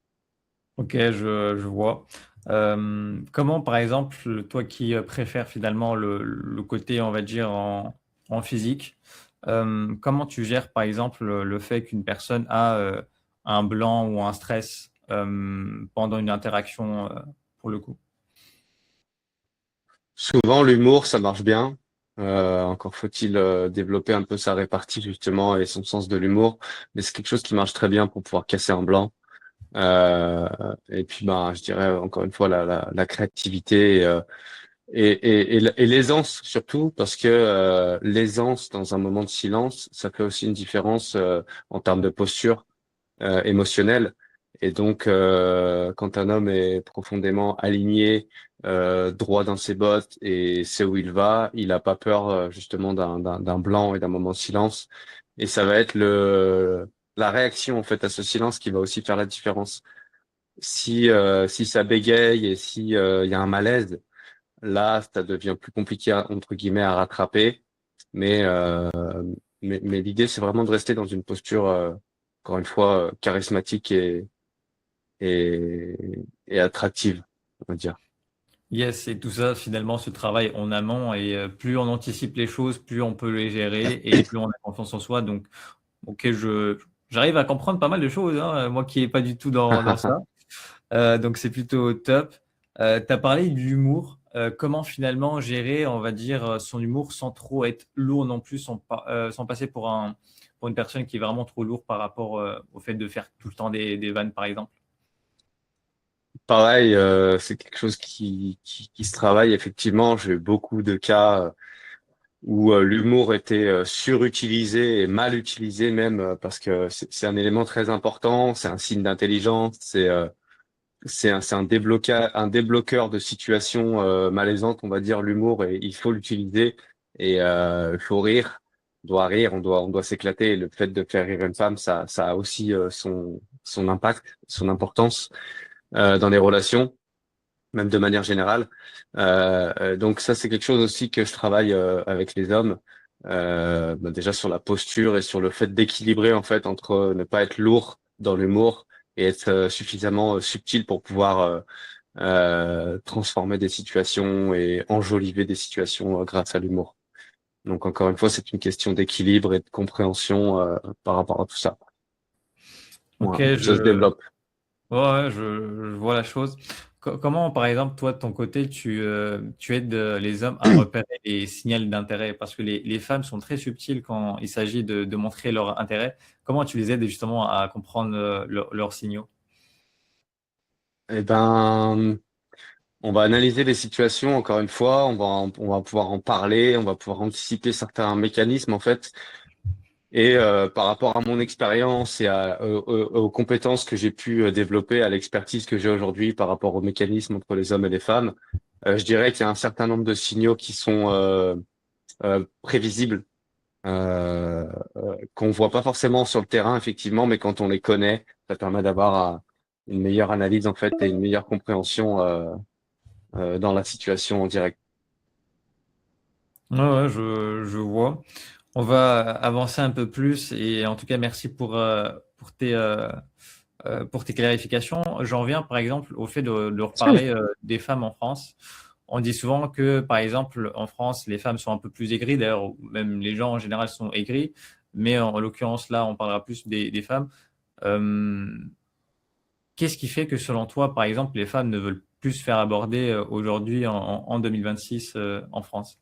Ok, je vois. Comment, par exemple, toi qui préfères finalement le côté, on va dire, en physique, comment tu gères, par exemple, le fait qu'une personne a un blanc ou un stress pendant une interaction, pour le coup? Souvent, l'humour, ça marche bien. Encore faut-il développer un peu sa répartie justement et son sens de l'humour. Mais c'est quelque chose qui marche très bien pour pouvoir casser un blanc. Euh, et puis, ben, je dirais encore une fois la créativité et l'aisance surtout parce que l'aisance dans un moment de silence, ça fait aussi une différence en termes de posture émotionnelle. Et donc, quand un homme est profondément aligné, droit dans ses bottes et sait où il va, il n'a pas peur justement d'un blanc et d'un moment de silence. Et ça va être la réaction en fait à ce silence qui va aussi faire la différence. Si ça bégaye et si il y a un malaise, là, ça devient plus compliqué entre guillemets à rattraper. Mais mais l'idée, c'est vraiment de rester dans une posture, encore une fois, charismatique et et attractive, on va dire. Yes, et tout ça, finalement, ce travail en amont, et plus on anticipe les choses, plus on peut les gérer et plus on a confiance en soi. Donc, ok, j'arrive à comprendre pas mal de choses, hein, moi qui n'ai pas du tout dans ça. Donc, c'est plutôt top. Tu as parlé d'humour. Comment finalement gérer, on va dire, son humour sans trop être lourd non plus, sans passer pour une personne qui est vraiment trop lourde par rapport au fait de faire tout le temps des vannes, par exemple. Pareil, c'est quelque chose qui se travaille effectivement. J'ai eu beaucoup de cas où l'humour était surutilisé et mal utilisé même parce que c'est un élément très important, c'est un signe d'intelligence, c'est un débloqueur de situations malaisantes, on va dire l'humour, et il faut l'utiliser et il faut rire, on doit rire, on doit s'éclater. Et le fait de faire rire une femme, ça a aussi son impact, son importance dans les relations, même de manière générale. Donc ça, c'est quelque chose aussi que je travaille avec les hommes. Déjà sur la posture et sur le fait d'équilibrer en fait entre ne pas être lourd dans l'humour et être suffisamment subtil pour pouvoir transformer des situations et enjoliver des situations grâce à l'humour. Donc encore une fois, c'est une question d'équilibre et de compréhension par rapport à tout ça. Ok, Voilà, ça se développe. ouais, ouais, je vois la chose. Comment, par exemple, toi, de ton côté, tu aides les hommes à repérer les signaux d'intérêt? Parce que les femmes sont très subtiles quand il s'agit de montrer leur intérêt. Comment tu les aides justement à comprendre leurs signaux? Eh ben, on va analyser les situations, encore une fois, on va pouvoir en parler, on va pouvoir anticiper certains mécanismes, en fait. Et par rapport à mon expérience et aux compétences que j'ai pu développer, à l'expertise que j'ai aujourd'hui par rapport aux mécanismes entre les hommes et les femmes, je dirais qu'il y a un certain nombre de signaux qui sont prévisibles, qu'on voit pas forcément sur le terrain, effectivement, mais quand on les connaît, ça permet d'avoir une meilleure analyse, en fait, et une meilleure compréhension dans la situation en direct. Ouais, ouais, je vois. On va avancer un peu plus, et en tout cas, merci pour tes clarifications. J'en reviens par exemple au fait de reparler des femmes en France. On dit souvent que, par exemple, en France, les femmes sont un peu plus aigries. D'ailleurs, même les gens en général sont aigris. Mais en l'occurrence, là, on parlera plus des femmes. Euh, Qu'est-ce qui fait que, selon toi, par exemple, les femmes ne veulent plus se faire aborder aujourd'hui en 2026 en France?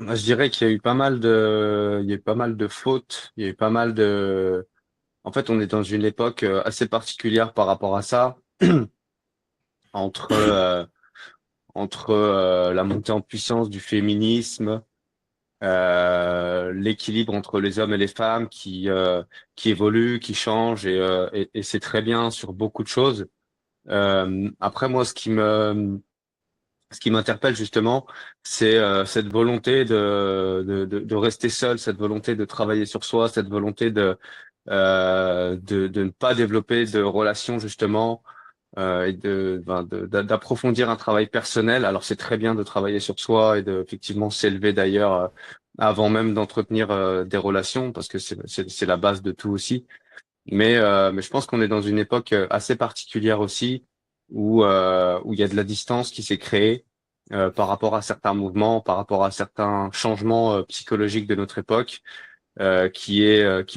Moi, je dirais qu'il y a eu pas mal il y a eu pas mal de fautes, il y a eu pas mal de. En fait, on est dans une époque assez particulière par rapport à ça, entre la montée en puissance du féminisme, l'équilibre entre les hommes et les femmes qui évolue, qui change, et c'est très bien sur beaucoup de choses. Après, moi, ce qui m'interpelle justement, c'est cette volonté de rester seul, cette volonté de travailler sur soi, cette volonté de ne pas développer de relations justement et d'approfondir un travail personnel. Alors c'est très bien de travailler sur soi et de effectivement s'élever d'ailleurs avant même d'entretenir des relations parce que c'est la base de tout aussi. Mais je pense qu'on est dans une époque assez particulière aussi où il y a de la distance qui s'est créée par rapport à certains mouvements, par rapport à certains changements psychologiques de notre époque, qui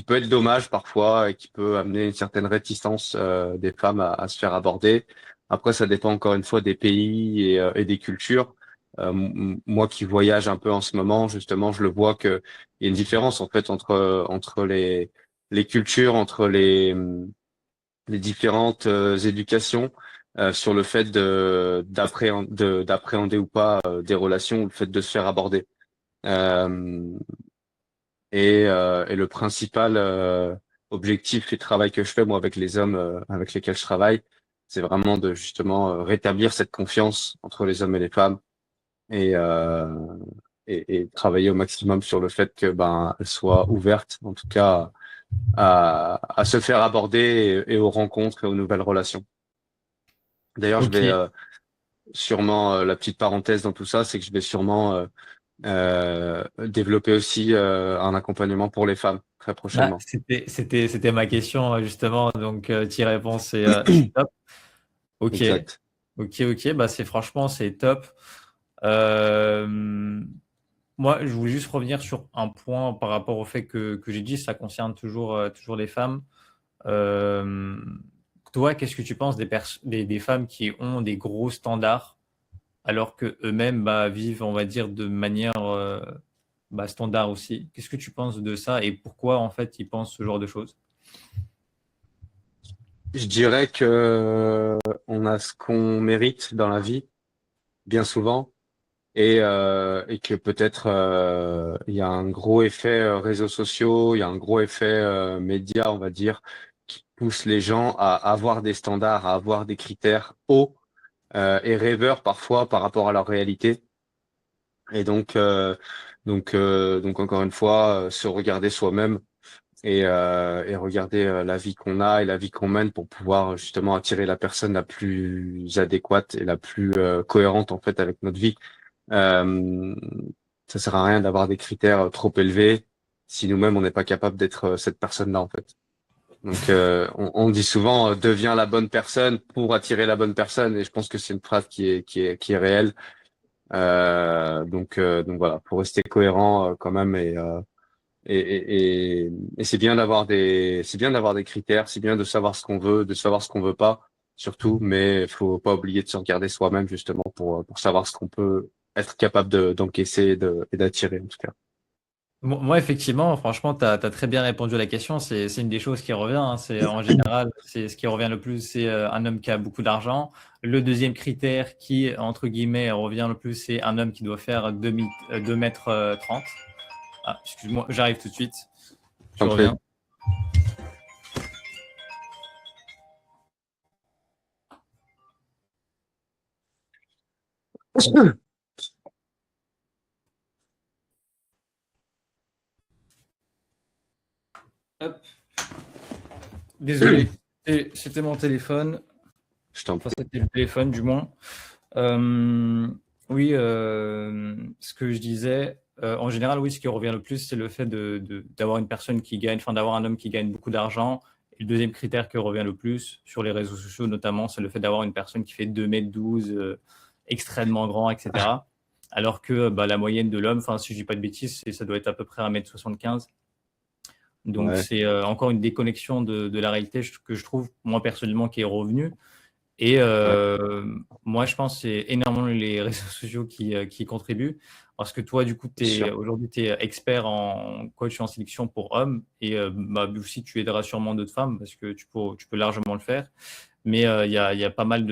peut être dommage parfois et qui peut amener une certaine réticence des femmes à se faire aborder. Après, ça dépend encore une fois des pays et des cultures. Moi qui voyage un peu en ce moment, justement, je le vois que il y a une différence en fait entre les cultures, entre les différentes éducations sur le fait d'appréhender ou pas des relations, ou le fait de se faire aborder. Euh, et le principal objectif et travail que je fais moi avec les hommes avec lesquels je travaille, c'est vraiment de justement rétablir cette confiance entre les hommes et les femmes et, euh, et travailler au maximum sur le fait que ben elles soient ouvertes, en tout cas à se faire aborder et aux rencontres et aux nouvelles relations. D'ailleurs, je Ok. vais sûrement la petite parenthèse dans tout ça, c'est que je vais sûrement développer aussi un accompagnement pour les femmes très Ah, prochainement. c'était ma question, justement. Donc, t'y réponds, c'est top. Ok. Exact. Ok, ok, bah c'est top. Euh, Moi, je voulais juste revenir sur un point par rapport au fait que j'ai dit, ça concerne toujours les femmes. Euh, Toi, qu'est-ce que tu penses des femmes qui ont des gros standards alors que eux-mêmes vivent, on va dire, de manière standard aussi? Qu'est-ce que tu penses de ça et pourquoi en fait ils pensent ce genre de choses? Je dirais que on a ce qu'on mérite dans la vie, bien souvent, et que peut-être il y a un gros effet réseaux sociaux, il y a un gros effet média, on va dire, qui pousse les gens à avoir des standards, à avoir des critères hauts et rêveurs parfois par rapport à leur réalité. Et donc encore une fois, se regarder soi-même et regarder la vie qu'on a et la vie qu'on mène pour pouvoir justement attirer la personne la plus adéquate et la plus cohérente en fait avec notre vie. Euh, Ça sert à rien d'avoir des critères trop élevés si nous-mêmes on n'est pas capable d'être cette personne-là en fait. Donc on dit souvent deviens la bonne personne pour attirer la bonne personne et je pense que c'est une phrase qui est réelle. Donc voilà, pour rester cohérent quand même et, et, et, et c'est bien d'avoir des critères, c'est bien de savoir ce qu'on veut, de savoir ce qu'on veut pas, surtout, mais il faut pas oublier de se regarder soi-même justement pour savoir ce qu'on peut être capable d'encaisser et d'attirer en tout cas. Moi, effectivement, franchement, tu as très bien répondu à la question. C'est une des choses qui revient, hein. C'est, en général, c'est ce qui revient le plus, c'est un homme qui a beaucoup d'argent. Le deuxième critère qui, entre guillemets, revient le plus, c'est un homme qui doit faire 2 mètres 30. Ah, excuse-moi, j'arrive tout de suite. Je J'en prie. reviens. Hop, désolé. C'était mon téléphone. Je t'en Enfin, prie. c'était le téléphone, du moins. Euh, oui, ce que je disais, en général, oui, ce qui revient le plus, c'est le fait d'avoir une personne qui gagne, enfin d'avoir un homme qui gagne beaucoup d'argent. Et le deuxième critère qui revient le plus sur les réseaux sociaux, notamment, c'est le fait d'avoir une personne qui fait 2 m 12, extrêmement grand, etc. Alors que la moyenne de l'homme, enfin, si je dis pas de bêtises, ça doit être à peu près 1 m 75. Donc, Ouais, c'est encore une déconnexion de la réalité que je trouve, moi, personnellement, qui est revenue. Et ouais, moi, je pense que c'est énormément les réseaux sociaux qui y contribuent. Parce que toi, du coup, c'est sûr. aujourd'hui, tu es expert en coach en sélection pour hommes. Et aussi, tu aideras sûrement d'autres femmes parce que tu peux largement le faire. Mais il y a pas mal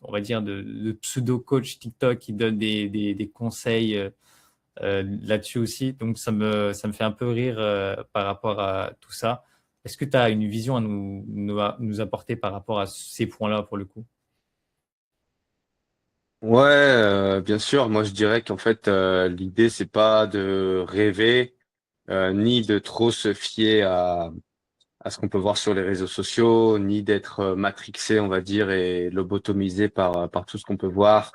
on va dire, de pseudo-coach TikTok qui donnent des conseils là-dessus aussi. Donc, ça me fait un peu rire par rapport à tout ça. Est-ce que tu as une vision à nous apporter par rapport à ces points-là pour le coup? Ouais, bien sûr. Moi, je dirais qu'en fait, l'idée, c'est pas de rêver, ni de trop se fier à ce qu'on peut voir sur les réseaux sociaux, ni d'être matrixé, on va dire, et lobotomisé par tout ce qu'on peut voir,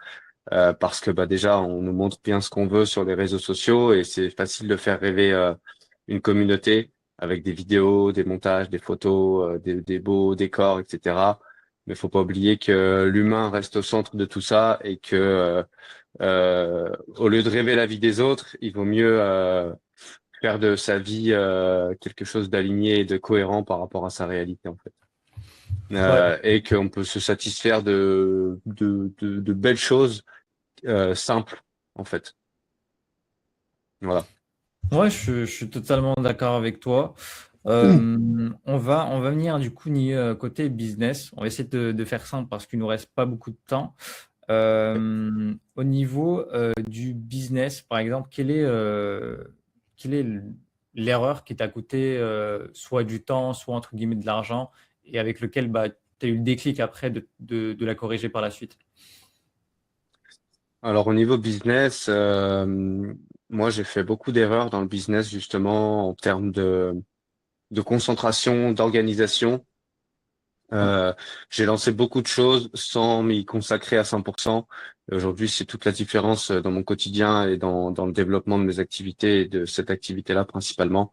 parce que bah déjà, on nous montre bien ce qu'on veut sur les réseaux sociaux et c'est facile de faire rêver une communauté avec des vidéos, des montages, des photos, des beaux décors, etc. Mais faut pas oublier que l'humain reste au centre de tout ça et que au lieu de rêver la vie des autres, il vaut mieux faire de sa vie quelque chose d'aligné et de cohérent par rapport à sa réalité en fait. Ouais, Et qu'on peut se satisfaire de belles choses simples en fait. Voilà. ouais, je suis totalement d'accord avec toi. On va venir du coup côté business. On va essayer de faire simple parce qu'il nous reste pas beaucoup de temps. Au niveau du business, par exemple, quelle est l'erreur qui t'a coûté soit du temps, soit entre guillemets de l'argent, et avec lequel tu as eu le déclic après de la corriger par la suite? Alors au niveau business, moi j'ai fait beaucoup d'erreurs dans le business justement en termes de concentration, d'organisation. Ouais. Euh, j'ai lancé beaucoup de choses sans m'y consacrer à 100%. Et aujourd'hui, c'est toute la différence dans mon quotidien et dans le développement de mes activités et de cette activité-là principalement.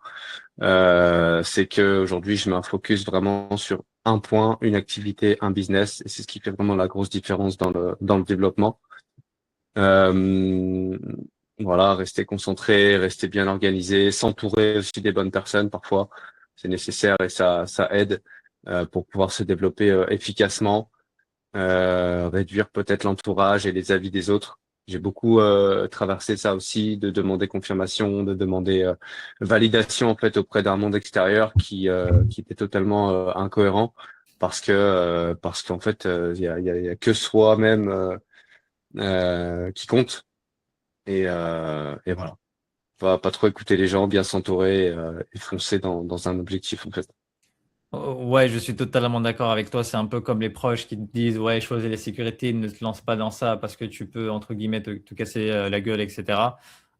C'est que aujourd'hui, je mets un focus vraiment sur un point, une activité, un business, et c'est ce qui fait vraiment la grosse différence dans le développement. Euh, voilà, rester concentré, rester bien organisé, s'entourer aussi des bonnes personnes parfois, c'est nécessaire et ça aide pour pouvoir se développer efficacement, réduire peut-être l'entourage et les avis des autres. J'ai beaucoup traversé ça aussi, de demander confirmation, de demander validation en fait auprès d'un monde extérieur qui était totalement incohérent parce qu'en fait il y a que soi-même qui compte et voilà. Pas trop écouter les gens, bien s'entourer et foncer dans un objectif en fait. Ouais, je suis totalement d'accord avec toi. C'est un peu comme les proches qui te disent, ouais, choisis la sécurité, ne te lance pas dans ça parce que tu peux, entre guillemets, te casser la gueule, etc.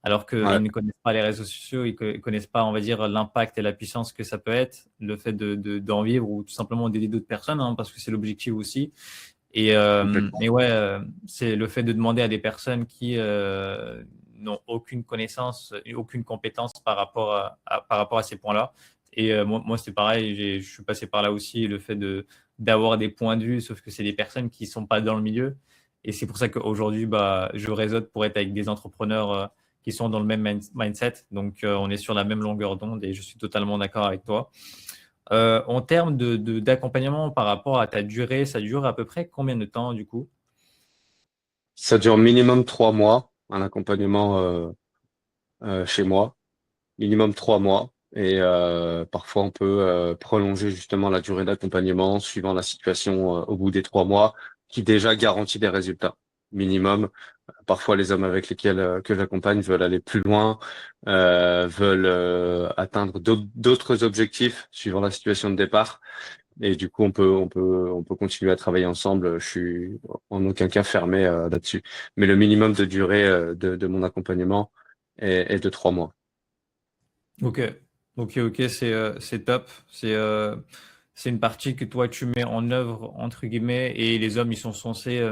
Alors Ouais, qu'ils ne connaissent pas les réseaux sociaux, ils connaissent pas, on va dire, l'impact et la puissance que ça peut être, le fait d'en vivre ou tout simplement d'aider d'autres personnes, hein, parce que c'est l'objectif aussi. Et complètement. ouais, c'est le fait de demander à des personnes qui n'ont aucune connaissance, aucune compétence par rapport à ces points-là. Et moi c'est pareil, je suis passé par là aussi, le fait d'avoir des points de vue, sauf que c'est des personnes qui sont pas dans le milieu. Et c'est pour ça qu'aujourd'hui, bah, je réseaute pour être avec des entrepreneurs qui sont dans le même mindset. Donc, on est sur la même longueur d'onde et je suis totalement d'accord avec toi. En termes d'accompagnement par rapport à ta durée, ça dure à peu près combien de temps du coup? Ça dure minimum 3 mois, un accompagnement chez moi, minimum 3 mois. Et parfois, on peut prolonger justement la durée d'accompagnement suivant la situation au bout des 3 mois, qui déjà garantit des résultats minimum. Parfois, les hommes avec lesquels que j'accompagne veulent aller plus loin, veulent atteindre d'autres objectifs suivant la situation de départ. Et du coup, on peut continuer à travailler ensemble. Je suis en aucun cas fermé là-dessus. Mais le minimum de durée de mon accompagnement est de 3 mois. Ok, ok, c'est top. C'est une partie que toi tu mets en œuvre entre guillemets et les hommes ils sont censés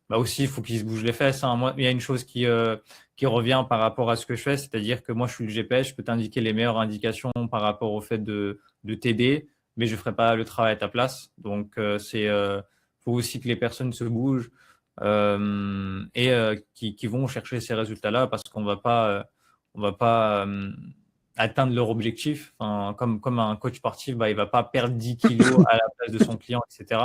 bah aussi il faut qu'ils se bougent les fesses, hein. Moi il y a une chose qui revient par rapport à ce que je fais, c'est-à-dire que moi je suis le GPS, je peux t'indiquer les meilleures indications par rapport au fait de t'aider, mais je ferai pas le travail à ta place. Donc faut aussi que les personnes se bougent et qui vont chercher ces résultats-là parce on va pas atteindre leur objectif. Enfin, comme un coach sportif, bah, il va pas perdre 10 kilos à la place de son client, etc.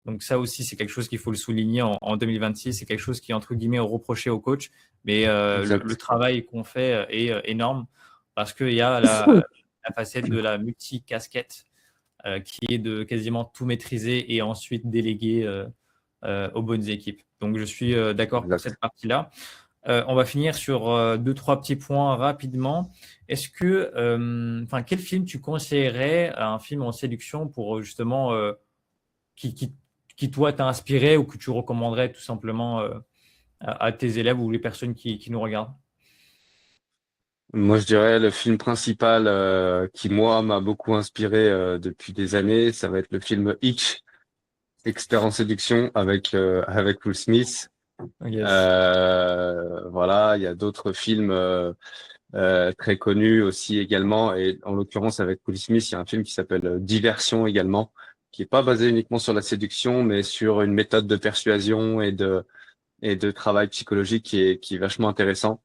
Donc ça aussi, c'est quelque chose qu'il faut le souligner en 2026. C'est quelque chose qui est entre guillemets reproché au coach, mais le Exact. travail qu'on fait est énorme parce qu'il y a la facette de la multi-casquette qui est de quasiment tout maîtriser et ensuite déléguer aux bonnes équipes. Donc je suis d'accord pour Exact. cette partie-là. On va finir sur deux, trois petits points rapidement. Est-ce que, enfin, quel film tu conseillerais, un film en séduction pour justement qui, qui, qui toi t'a inspiré ou que tu recommanderais tout simplement à tes élèves ou les personnes qui nous regardent? Moi, je dirais le film principal qui, moi, m'a beaucoup inspiré depuis des années, ça va être le film Hitch, Expert en séduction avec Will Smith. Yes. Voilà, il y a d'autres films très connus aussi également. Et en l'occurrence, avec Will Smith, il y a un film qui s'appelle Diversion également, qui est pas basé uniquement sur la séduction, mais sur une méthode de persuasion et de travail psychologique qui est vachement intéressant.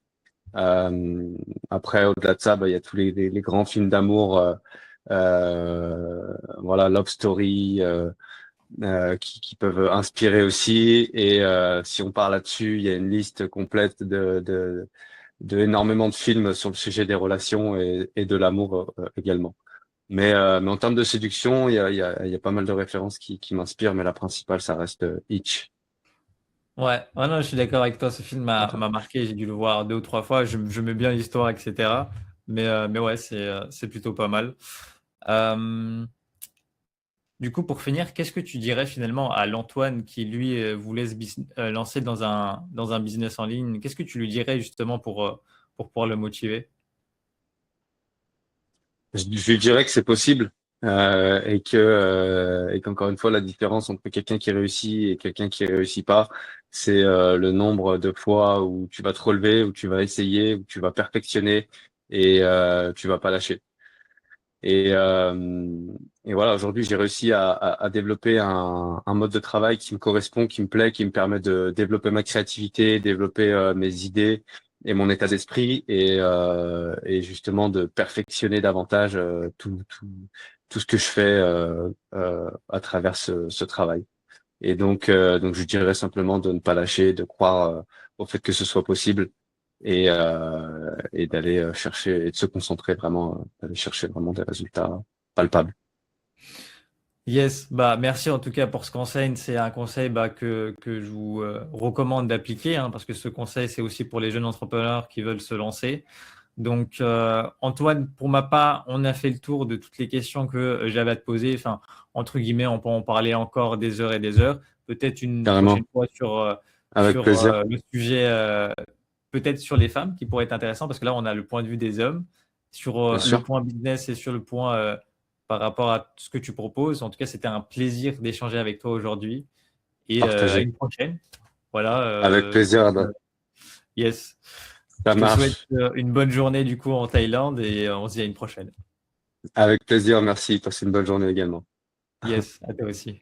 Euh, Après, au-delà de ça, bah, il y a tous les grands films d'amour, voilà, Love Story, qui peuvent inspirer aussi. Et si on parle là-dessus, il y a une liste complète de énormément de films sur le sujet des relations et de l'amour également. Mais en termes de séduction, il y a pas mal de références qui m'inspirent, mais la principale, ça reste Hitch. Ouais, ouais, non, je suis d'accord avec toi. Ce film m'a marqué. J'ai dû le voir deux ou trois fois. Je mets bien l'histoire, etc. Mais ouais, c'est plutôt pas mal. Euh, Du coup, pour finir, qu'est-ce que tu dirais finalement à l'Antoine qui, lui, voulait lancer dans un business en ligne? Qu'est-ce que tu lui dirais justement pour pouvoir le motiver? Je lui dirais que c'est possible et qu'encore une fois la différence entre quelqu'un qui réussit et quelqu'un qui réussit pas, c'est le nombre de fois où tu vas te relever, où tu vas essayer, où tu vas perfectionner et tu vas pas lâcher. Et et voilà, aujourd'hui, j'ai réussi à développer un mode de travail qui me correspond, qui me plaît, qui me permet de développer ma créativité, développer mes idées et mon état d'esprit et justement de perfectionner davantage tout ce que je fais à travers ce travail. Et donc je dirais simplement de ne pas lâcher, de croire au fait que ce soit possible et d'aller chercher et de se concentrer vraiment, d'aller chercher vraiment des résultats palpables. Yes, bah merci en tout cas pour ce conseil. C'est un conseil que je vous recommande d'appliquer, hein, parce que ce conseil, c'est aussi pour les jeunes entrepreneurs qui veulent se lancer. Donc, Antoine, pour ma part, on a fait le tour de toutes les questions que j'avais à te poser. Enfin, entre guillemets, on peut en parler encore des heures et des heures. Peut-être une prochaine Carrément, fois avec plaisir. le sujet, peut-être sur les femmes, qui pourrait être intéressant, parce que là, on a le point de vue des hommes, sur Bien le sûr, point business et sur le point par rapport à ce que tu proposes. En tout cas, c'était un plaisir d'échanger avec toi aujourd'hui et à partagé. une prochaine. Voilà. Avec plaisir, Adam. Yes. Ça Je te souhaite marche. une bonne journée du coup en Thaïlande et on se dit à une prochaine. Avec plaisir, merci. Passez une bonne journée également. Yes, à toi aussi.